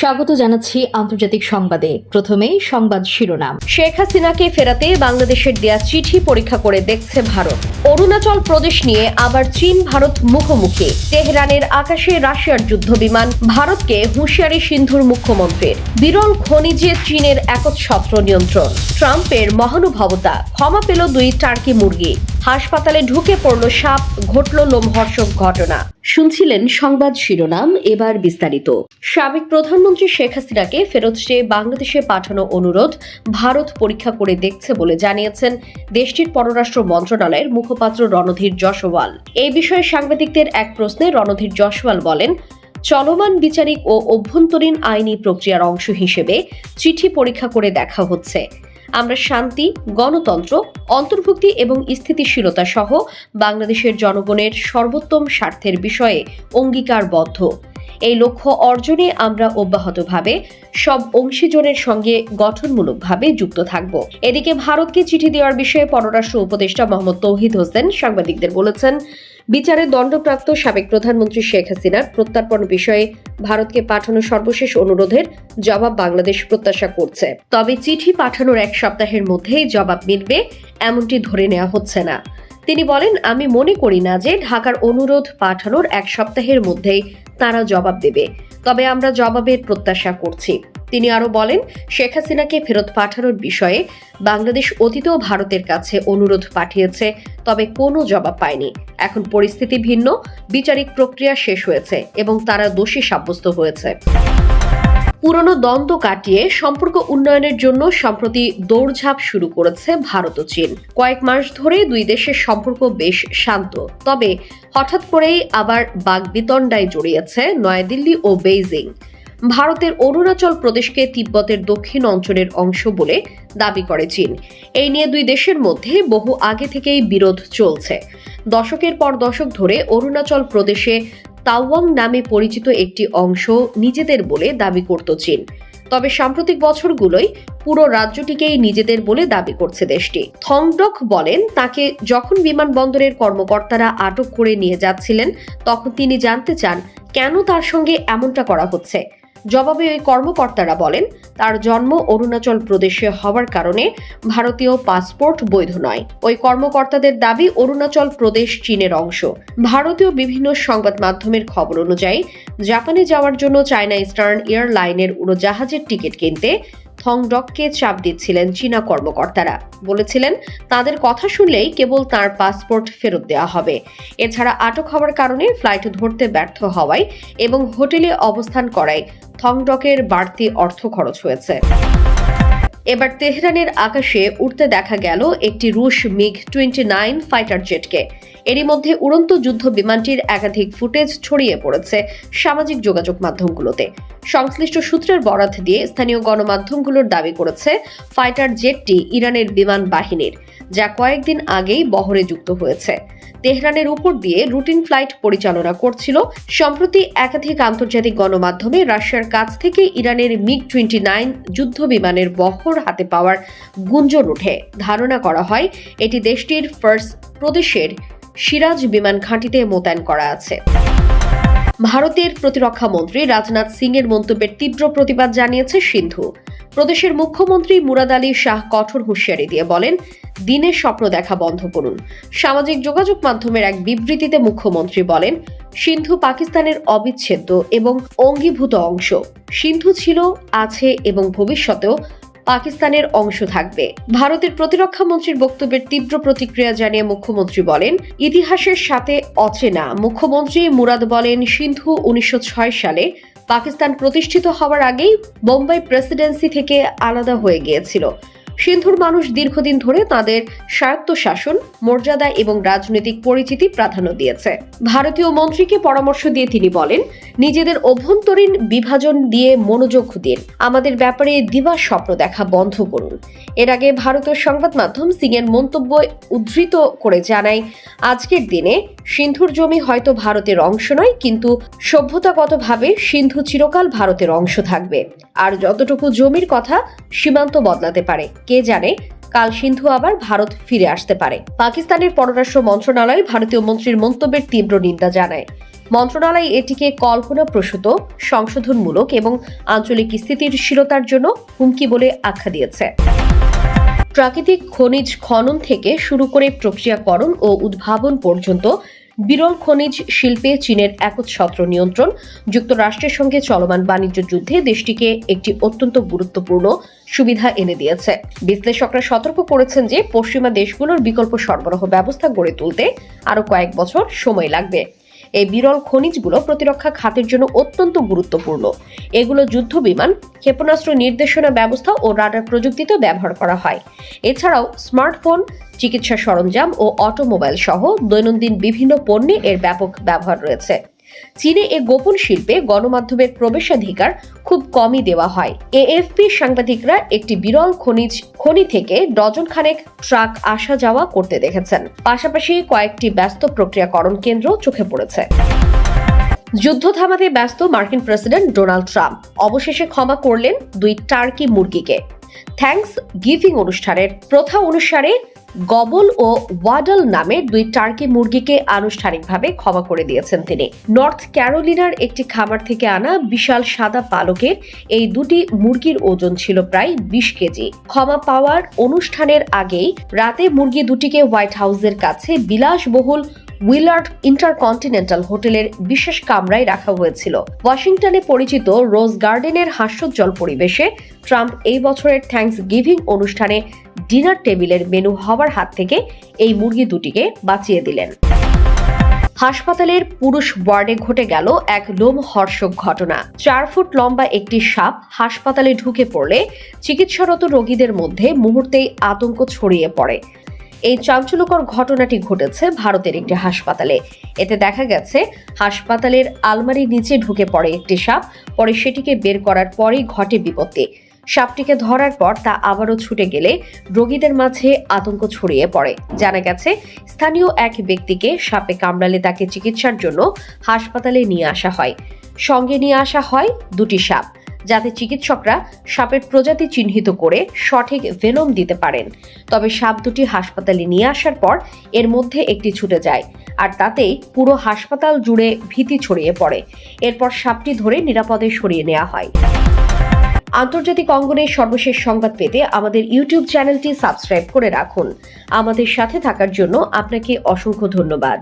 স্বাগত জানাচ্ছি আন্তর্জাতিক সংবাদে। প্রথমেই সংবাদ শিরোনাম। শেখ হাসিনাকে ফেরাতে বাংলাদেশের দেয়া চিঠি পরীক্ষা করে দেখছে ভারত। অরুণাচল প্রদেশ নিয়ে আবার চীন ভারত মুখোমুখি। তেহরানের আকাশে রাশিয়ার যুদ্ধবিমান, ভারতকে হুঁশিয়ারি সিন্ধুর মুখ্যমন্ত্রীর। বিরল খনিজে চীনের একচ্ছত্র নিয়ন্ত্রণ। ট্রাম্পের মহানুভবতা, ক্ষমা পেল 2 টার্কি মুরগি। হাসপাতালে ঢুকে পড়ল সাপ, ঘটল লোমহর্ষক ঘটনা। শুনছিলেন সংবাদ শিরোনাম, এবার বিস্তারিত। সাবেক প্রধানমন্ত্রী শেখ হাসিনাকে ফেরত চেয়ে বাংলাদেশে পাঠানো অনুরোধ ভারত পরীক্ষা করে দেখছে বলে জানিয়েছেন দেশটির পররাষ্ট্র মন্ত্রণালয়ের মুখপাত্র রণধীর জয়সওয়াল। এই বিষয়ে সাংবাদিকদের এক প্রশ্নে রণধীর জয়সওয়াল বলেন, চলমান বিচারিক ও অভ্যন্তরীণ আইনি প্রক্রিয়ার অংশ হিসেবে চিঠি পরীক্ষা করে দেখা হচ্ছে। আমরা শান্তি, গণতন্ত্র, অন্তর্ভুক্তি এবং স্থিতিশীলতা সহ বাংলাদেশের জনগণের সর্বোত্তম স্বার্থের বিষয়ে অঙ্গীকারবদ্ধ। এই লক্ষ্য অর্জনে আমরা অব্যাহতভাবে সব অংশীজনের সঙ্গে গঠনমূলকভাবে যুক্ত থাকব। এদিকে ভারতকে চিঠি দেওয়ার বিষয়ে পররাষ্ট্র উপদেষ্টা মোহাম্মদ তৌহিদ হোসেন সাংবাদিকদের বলেছেন, বিচারে দণ্ডপ্রাপ্ত সাবেক প্রধানমন্ত্রী শেখ হাসিনার প্রত্যর্পণ বিষয়ে ভারতকে পাঠানো সর্বশেষ অনুরোধের জবাব বাংলাদেশ প্রত্যাশা করছে। তবে চিঠি পাঠানোর 1 সপ্তাহের মধ্যেই জবাব মিলবে এমনটি ধরে নেওয়া হচ্ছে না। তিনি বলেন, আমি মনে করি না যে ঢাকার অনুরোধ পাঠানোর 1 সপ্তাহের মধ্যেই তারা জবাব দেবে, তবে আমরা জবাবের প্রত্যাশা করছি। তিনি আরো বলেন, শেখ হাসিনাকে ফেরত পাঠানোর বিষয়ে বাংলাদেশ অতীতেও ভারতের কাছে অনুরোধ পাঠিয়েছে, তবে কোনো জবাব পায়নি। এখন পরিস্থিতি ভিন্ন, বিচারিক প্রক্রিয়া শেষ হয়েছে এবং তারা দোষী সাব্যস্ত হয়েছে। পুরনো দ্বন্দ্ব কাটিয়ে সম্পর্ক উন্নয়নের জন্য সম্প্রতি দৌড়ঝাঁপ শুরু করেছে ভারত ও চীন। কয়েক মাস ধরে 2 দেশের সম্পর্ক বেশ শান্ত, তবে হঠাৎ করেই আবার বাগবিতণ্ডায় জড়িয়েছে নয়াদিল্লি ও বেইজিং। ভারতের অরুণাচল প্রদেশকে তিব্বতের দক্ষিণ অঞ্চলের অংশ বলে দাবি করে চীন। এই নিয়ে 2 দেশের মধ্যে বহু আগে থেকেই বিরোধ চলছে। দশকের পর দশক ধরে অরুণাচল প্রদেশে তাওয়াং নামে পরিচিত একটি অংশ নিজেদের বলে দাবি করত চীন। তবে সাম্প্রতিক বছরগুলোয় পুরো রাজ্যটিকেই নিজেদের বলে দাবি করছে দেশটি। থংডক বলেন, তাকে যখন বিমানবন্দরের কর্মকর্তারা আটক করে নিয়ে যাচ্ছিলেন তখন তিনি জানতে চান কেন তার সঙ্গে এমনটা করা হচ্ছে। জবাবে ওই কর্মকর্তারা বলেন, তার জন্ম অরুণাচল প্রদেশে হওয়ার কারণে ভারতীয় পাসপোর্ট বৈধ নয়। ওই কর্মকর্তাদের দাবি অরুণাচল প্রদেশ চীনের অংশ। ভারতীয় বিভিন্ন সংবাদ মাধ্যমের খবর অনুযায়ী জাপানে যাওয়ার জন্য চায়না ইস্টার্ন এয়ারলাইনের উড়োজাহাজের টিকিট কিনতে থংডককে চাপ দিচ্ছিলেন চীনা কর্মকর্তারা। বলেছিলেন, তাদের কথা শুনলেই কেবল তার পাসপোর্ট ফেরত দেওয়া হবে। এছাড়া আটক হওয়ার কারণে ফ্লাইট ধরতে ব্যর্থ হওয়ায় এবং হোটেলে অবস্থান করায় থংডকের বাড়তি অর্থ খরচ হয়েছে। এবার তেহরানের আকাশে উঠতে দেখা গেল একটি রুশ MiG-29 ফাইটার জেটকে। এরই মধ্যে উড়ন্ত যুদ্ধ বিমানটির একাধিক ফুটেজ ছড়িয়ে পড়েছে সামাজিক যোগাযোগ মাধ্যমগুলোতে। সংশ্লিষ্ট সূত্রের বরাত দিয়ে স্থানীয় গণমাধ্যমগুলোর দাবি করেছে, ফাইটার জেটটি ইরানের বিমান বাহিনীর, যা কয়েকদিন আগেই বহরে যুক্ত হয়েছে। তেহরানের উপর দিয়ে রুটিন ফ্লাইট পরিচালনা করছিল। সম্প্রতি একাধিক আন্তর্জাতিক গণমাধ্যমে রাশিয়ার কাছ থেকে ইরানের MiG-29 যুদ্ধ বিমানের বহর হাতে পাওয়ার গুঞ্জন ওঠে। ধারণা করা হয় এটি দেশটির ফার্স প্রদেশের সিরাজ বিমান ঘাঁটিতে মোতায়েন করা আছে। ভারতের প্রতিরক্ষা মন্ত্রী রাজনাথ সিং এর মন্তব্যের তীব্র প্রতিবাদ জানিয়েছে সিন্ধু। প্রদেশের মুখ্যমন্ত্রী মুরাদ আলী শাহ কঠোর হুঁশিয়ারি দিয়ে বলেন, দিনের স্বপ্ন দেখা বন্ধ করুন। সামাজিক যোগাযোগ মাধ্যমের এক বিবৃতিতে মুখ্যমন্ত্রী বলেন, সিন্ধু পাকিস্তানের অবিচ্ছেদ্য এবং অঙ্গীভূত অংশ। সিন্ধু ছিল, আছে এবং ভবিষ্যতেও পাকিস্তানের অংশ থাকবে। ভারতের প্রতিরক্ষা মন্ত্রীর বক্তব্যের তীব্র প্রতিক্রিয়া জানিয়ে মুখ্যমন্ত্রী বলেন, ইতিহাসের সাথে অচেনা। মুখ্যমন্ত্রী মুরাদ বলেন, সিন্ধু 1906 সালে পাকিস্তান প্রতিষ্ঠিত হওয়ার আগেই বোম্বাই প্রেসিডেন্সি থেকে আলাদা হয়ে গিয়েছিল। সিন্ধুর মানুষ দীর্ঘদিন ধরে তাদের স্বায়ত্তশাসন, মর্যাদা এবং রাজনৈতিক পরিচিতি প্রাধান্য দিয়েছে। ভারতীয় মন্ত্রীকে পরামর্শ দিয়ে তিনি বলেন, নিজেদের অভ্যন্তরীণ বিভাজন দিয়ে মনোযোগ দিন, আমাদের ব্যাপারে দিবা স্বপ্ন দেখা বন্ধ করুন। এর আগে ভারতীয় সংবাদ মাধ্যম সিং এর মন্তব্য উদ্ধৃত করে জানায়, আজকের দিনে সিন্ধুর জমি হয়তো ভারতের অংশ নয়, কিন্তু সভ্যতাগতভাবে সিন্ধু চিরকাল ভারতের অংশ থাকবে। আর যতটুকু জমির কথা সীমান্ত বদলাতে পারে, কে জানে কাল সিন্ধু আবার ভারত ফিরে আসতে পারে। পাকিস্তানের পররাষ্ট্র মন্ত্রণালয় ভারতীয় মন্ত্রীর মন্তব্যের তীব্র নিন্দা জানায়। মন্ত্রণালয় এটিকে কল্পনাপ্রসূত, সংশোধনমূলক এবং আঞ্চলিক স্থিতিশীলতার জন্য হুমকি বলে আখ্যা দিয়েছে। প্রাকৃতিক খনিজ খনন থেকে শুরু করে প্রক্রিয়াকরণ ও উদ্ভাবন পর্যন্ত বিরল খনিজ শিল্পে চীনের একচ্ছত্র নিয়ন্ত্রণ যুক্তরাষ্ট্রের সঙ্গে চলমান বাণিজ্য যুদ্ধে দেশটিকে একটি অত্যন্ত গুরুত্বপূর্ণ সুবিধা এনে দিয়েছে। বিশ্লেষকরা সতর্ক করেছেন যে পশ্চিমা দেশগুলোর বিকল্প সরবরাহ ব্যবস্থা গড়ে তুলতে আরও কয়েক বছর সময় লাগবে। এই বিরল খনিজগুলো প্রতিরক্ষা খাতের জন্য অত্যন্ত গুরুত্বপূর্ণ। এগুলো যুদ্ধ বিমান, ক্ষেপণাস্ত্র নির্দেশনা ব্যবস্থা ও রাডার প্রযুক্তিতে ব্যবহার করা হয়। এছাড়াও স্মার্টফোন, চিকিৎসা সরঞ্জাম ও অটোমোবাইল সহ দৈনন্দিন বিভিন্ন পণ্যে এর ব্যাপক ব্যবহার রয়েছে। চীনে এ গোপন শিল্পে গণমাধ্যমের প্রবেশাধিকার খুব কমই দেওয়া হয়। এএফপি সাংবাদিকরা একটি বিরল খনি থেকে ডজন খানেক ট্রাক আসা যাওয়া করতে দেখেছেন। পাশাপাশি কয়েকটি ব্যস্ত প্রক্রিয়াকরণ কেন্দ্র চোখে পড়েছে। যুদ্ধ থামাতে ব্যস্ত মার্কিন প্রেসিডেন্ট ডোনাল্ড ট্রাম্প অবশেষে ক্ষমা করলেন 2 টার্কি মুরগিকে। থ্যাঙ্কস গিভিং অনুষ্ঠানের প্রথা অনুসারে গবল ও ওয়াডল নামে 2 টার্কি মুরগিকে আনুষ্ঠানিকভাবে ক্ষমা করে দিয়েছেন তিনি। নর্থ ক্যারোলিনার একটি খামার থেকে আনা বিশাল সাদা পালকের এই 2টি মুরগির ওজন ছিল প্রায় 20 কেজি। ক্ষমা পাওয়ার অনুষ্ঠানের আগেই রাতে মুরগি দুটিকে হোয়াইট হাউসের কাছে বিলাসবহুল উইলার্ড ইন্টারকন্টিনেন্টাল হোটেলের বিশেষ কামরায় রাখা হয়েছিল। ওয়াশিংটনে পরিচিত রোজ গার্ডেনের হাস্যোজ্জ্বল পরিবেশে ট্রাম্প এই বছরের থ্যাঙ্কস গিভিং অনুষ্ঠানে ডিনার টেবিলের মেনু হওয়ার হাত থেকে এই মুরগি দুটিকে বাঁচিয়ে দিলেন। হাসপাতালের পুরুষ ওয়ার্ডে ঘটে গেল এক লোমহর্ষক ঘটনা। 4 ফুট লম্বা একটি সাপ হাসপাতালে ঢুকে পড়লে চিকিৎসারত রোগীদের মধ্যে মুহূর্তেই আতঙ্ক ছড়িয়ে পড়ে। এই চাঞ্চল্যকর ঘটনাটি ঘটেছে ভারতের একটি হাসপাতালে। এতে দেখা গেছে হাসপাতালের আলমারির নিচে ঢুকে পড়ে একটি সাপ। পরে সেটিকে বের করার পরেই ঘটে বিপত্তি। সাপটিকে ধরার পর তা আবারও ছুটে গেলে রোগীদের মাঝে আতঙ্ক ছড়িয়ে পড়ে। জানা গেছে স্থানীয় এক ব্যক্তিকে সাপে কামড়ালে তাকে চিকিৎসার জন্য হাসপাতালে নিয়ে আসা হয়। সঙ্গে নিয়ে আসা হয় 2টি সাপ, যাতে চিকিৎসকরা সাপের প্রজাতি চিহ্নিত করে সঠিক ভেনম দিতে পারেন। তবে সাপ দুটি হাসপাতালে নিয়ে আসার পর এর মধ্যে একটি ছুটে যায়, আর তাতেই পুরো হাসপাতাল জুড়ে ভীতি ছড়িয়ে পড়ে। এরপর সাপটি ধরে নিরাপদে সরিয়ে নেওয়া হয়। আন্তর্জাতিক অঙ্গনের সর্বশেষ সংবাদ পেতে আমাদের ইউটিউব চ্যানেলটি সাবস্ক্রাইব করে রাখুন। আমাদের সাথে থাকার জন্য আপনাকে অসংখ্য ধন্যবাদ।